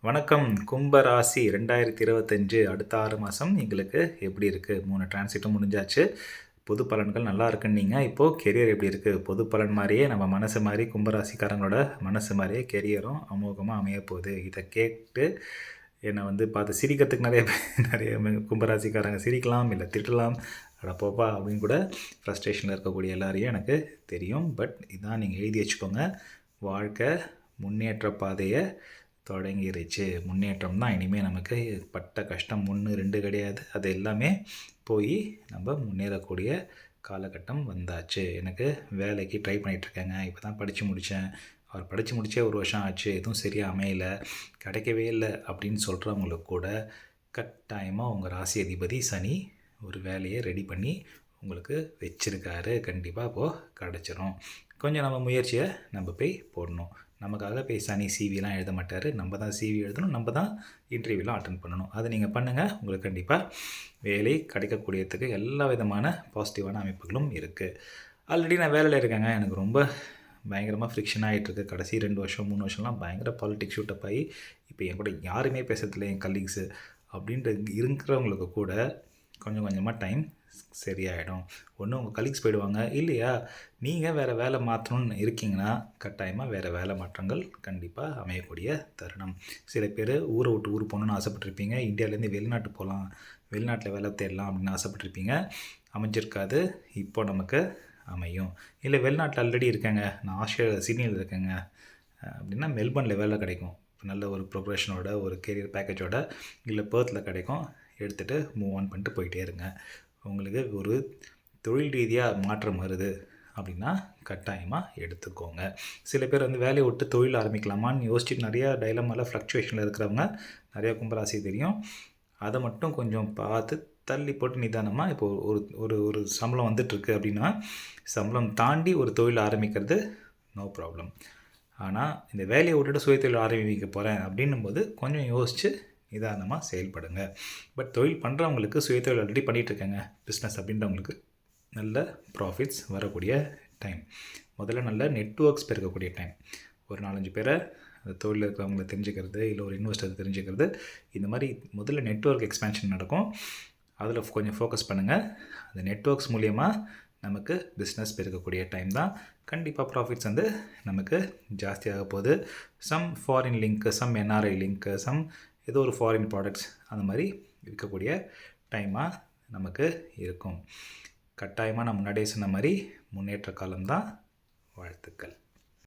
வணக்கம். கும்பராசி 2025 அடுத்த 6 மாதம் எங்களுக்கு எப்படி இருக்குது? 3 டிரான்சிட்டும் முடிஞ்சாச்சு. பொது பலன்கள் நல்லா இருக்குன்னீங்க. இப்போது கெரியர் எப்படி இருக்குது? பொது பலன் மாதிரியே நம்ம மனசு மாதிரி கும்பராசிக்காரங்களோட மனசு மாதிரியே கெரியரும் அமோகமாக அமையப்போகுது. இதை கேட்டு என்னை பார்த்து சிரிக்கிறதுக்கு நிறைய கும்பராசிக்காரங்க சிரிக்கலாம், இல்லை திட்டலாம், அடப்போப்பா அப்படின்னு கூட ஃப்ரஸ்ட்ரேஷனில் இருக்கக்கூடிய எல்லாரையும் எனக்கு தெரியும். பட் இதான் நீங்கள் எழுதி வச்சுக்கோங்க. வாழ்க்கை முன்னேற்ற பாதையை தொடங்கிருச்சு. முன்னேற்றம் தான் இனிமேல் நமக்கு. பட்ட கஷ்டம் 1, 2 கிடையாது. அது எல்லாமே போய் நம்ம முன்னேறக்கூடிய காலகட்டம் வந்தாச்சு. எனக்கு வேலைக்கு ட்ரை பண்ணிகிட்ருக்கேங்க. இப்போ தான் படித்து முடித்தேன். அவர் படித்து முடித்தே 1 வருஷம் ஆச்சு. எதுவும் சரியாக அமையலை, கிடைக்கவே இல்லை அப்படின்னு சொல்கிறவங்களுக்கு கூட கட்டாயமாக உங்கள் ராசி அதிபதி சனி ஒரு வேலையை ரெடி பண்ணி உங்களுக்கு வச்சுருக்காரு. கண்டிப்பாக அப்போது கிடச்சிரும். கொஞ்சம் நம்ம முயற்சியை நம்ம போய் போடணும். நமக்காக போய் சனி சிவிலாம் எழுத மாட்டார். நம்ம தான் சிவி எழுதணும், நம்ம தான் இன்டர்வியூலாம் அட்டன் பண்ணணும். அதை நீங்கள் பண்ணுங்கள். உங்களுக்கு கண்டிப்பாக வேலை கிடைக்கக்கூடியதுக்கு எல்லா விதமான பாசிட்டிவான அமைப்புகளும் இருக்குது. ஆல்ரெடி நான் வேலையில் இருக்கேங்க. எனக்கு ரொம்ப பயங்கரமாக ஃப்ரிக்ஷன் ஆகிட்டுருக்கு. கடைசி 2 வருஷம் 3 வருஷம்லாம் பயங்கர பாலிட்டிக்ஸ் ஷூட்டப் ஆகி இப்போ என் கூட யாருமே பேசுறதில்லை, என் கலீக்ஸு அப்படின்ட்டு இருக்கிறவங்களுக்கு கூட கொஞ்சம் கொஞ்சமாக டைம் சரியாயிடும். ஒன்று உங்கள் கலீக்ஸ் போயிடுவாங்க, இல்லையா நீங்கள் வேறு வேலை மாற்றணும்னு இருக்கீங்கன்னா கட்டாயமாக வேறு வேலை மாற்றங்கள் கண்டிப்பாக அமையக்கூடிய தருணம். சில பேர் ஊரை விட்டு ஊர் போகணுன்னு ஆசைப்பட்டிருப்பீங்க. இந்தியாவிலேருந்து வெளிநாட்டு போகலாம், வெளிநாட்டில் வேலை தேடலாம் அப்படின்னு ஆசைப்பட்டிருப்பீங்க. அமைஞ்சிருக்காது. இப்போ நமக்கு அமையும். இல்லை வெளிநாட்டில் ஆல்ரெடி இருக்கேங்க, நான் ஆஸ்திரேலியா சிட்னியில் இருக்கேங்க அப்படின்னா மெல்பர்னில் வேலை கிடைக்கும். நல்ல ஒரு ப்ரொக்ரெஷனோட, ஒரு கெரியர் பேக்கேஜோட, இல்லை பெர்த்தில் கிடைக்கும். எடுத்துகிட்டு மூவ் ஆன் பண்ணிட்டு போயிட்டே இருங்க. உங்களுக்கு ஒரு தொழில் ரீதியாக மாற்றம் வருது அப்படின்னா கட்டாயமாக எடுத்துக்கோங்க. சில பேர் வேலையை விட்டு தொழில் ஆரம்பிக்கலாமான்னு யோசிச்சுட்டு நிறையா டைலமாவில் ஃப்ளக்சுவேஷனில் இருக்கிறவங்க நிறையா கும்பராசி தெரியும். அதை மட்டும் கொஞ்சம் பார்த்து தள்ளி போட்டு நிதானமாக இப்போது ஒரு ஒரு ஒரு சம்பளம் வந்துட்டுருக்கு அப்படின்னா சம்பளம் தாண்டி ஒரு தொழில் ஆரம்பிக்கிறது நோ ப்ராப்ளம். ஆனால் இந்த வேலையை விட்டுட்டு சுயதொழில் ஆரம்பிக்க போகிறேன் அப்படின்னும் போது கொஞ்சம் யோசித்து நிதானமாக செயல்படுங்க. பட் தொழில் பண்ணுறவங்களுக்கு, சுயதொழில் ஆல்ரெடி பண்ணிகிட்ருக்கேங்க பிஸ்னஸ் அப்படின்றவங்களுக்கு நல்ல ப்ராஃபிட்ஸ் வரக்கூடிய டைம். முதல்ல நல்ல நெட்வொர்க்ஸ் பெருக்கக்கூடிய டைம். ஒரு 4-5 பேரை அந்த தொழில் இருக்கிறவங்கள தெரிஞ்சுக்கிறது, இல்லை ஒரு இன்வெஸ்டர் தெரிஞ்சுக்கிறது, இந்த மாதிரி முதல்ல நெட்வொர்க் எக்ஸ்பேன்ஷன் நடக்கும். அதில் கொஞ்சம் ஃபோக்கஸ் பண்ணுங்கள். அந்த நெட்வொர்க்ஸ் மூலிமா நமக்கு பிஸ்னஸ் பெருக்கக்கூடிய டைம் தான். கண்டிப்பாக ப்ராஃபிட்ஸ் நமக்கு ஜாஸ்தியாக போகுது. சம் ஃபாரின் லிங்க்கு, சம் என்ஆர்ஐ லிங்க்கு, சம் ஏதோ ஒரு ஃபாரின் ப்ராடக்ட்ஸ் அந்த மாதிரி இருக்கக்கூடிய டைமாக நமக்கு இருக்கும். கட்டாயமாக நான் முன்னாடியே சொன்ன மாதிரி முன்னேற்ற காலம்தான். வாழ்த்துக்கள்.